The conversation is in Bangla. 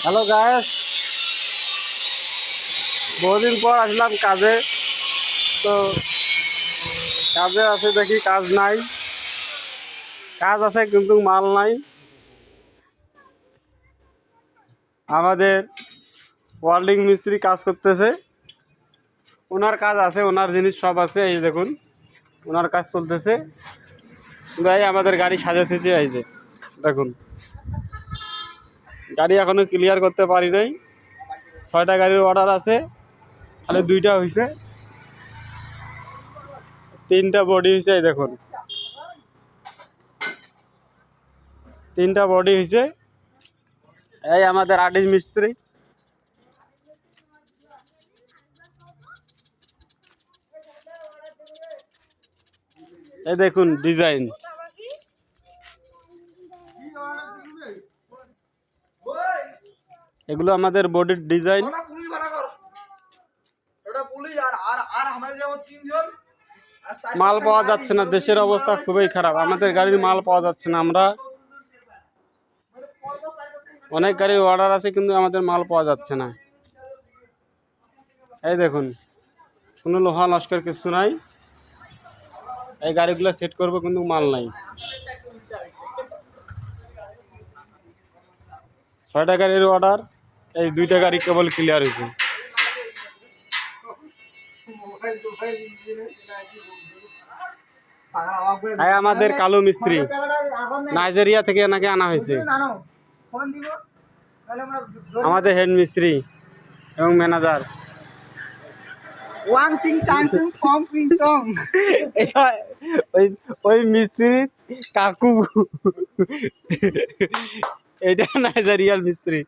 হ্যালো গায়েস, বহুদিন পর আসলাম কাজে। তো কাজে আছে দেখি কাজ নাই, কাজ আছে কিন্তু মাল নাই। আমাদের ওয়েল্ডিং মিস্ত্রি কাজ করতেছে, ওনার কাজ আছে, ওনার জিনিস সব আছে। এই দেখুন ওনার কাজ চলতেছে। ভাই আমাদের গাড়ি সাজাতেছে, এই যে দেখুন গাড়ি এখনো ক্লিয়ার করতে পারি নাই। 6টা গাড়ির অর্ডার আছে, খালি 2টা হয়েছে, 3টা বডি হয়েছে। এই দেখুন 3টা বডি হয়েছে। এই আমাদের আর্টিস্ট মিস্ত্রি। এই দেখুন ডিজাইন, এগুলো আমাদের বডির ডিজাইন। মাল পাওয়া যাচ্ছে না, দেশের অবস্থা খুবই খারাপ, আমাদের গাড়ির মাল পাওয়া যাচ্ছে না। আমরা অনেক গাড়ির অর্ডার আছে কিন্তু আমাদের মাল পাওয়া যাচ্ছে না। এই দেখুন কোনো লোহা লস্কর কিছু নাই। এই গাড়িগুলো সেট করবো কিন্তু মাল নাই। 6টা গাড়ির অর্ডার, এই 2টা গাড়ি কেবল ক্লিয়ার হয়েছে। আমাদের কালো মিস্ত্রি নাইজেরিয়া থেকে নাকি আনা হয়েছে। আমাদের হেড মিস্ত্রি এবং ম্যানেজার এটা ওই মিস্ত্রির কাকু, এটা নাইজেরিয়ার মিস্ত্রি।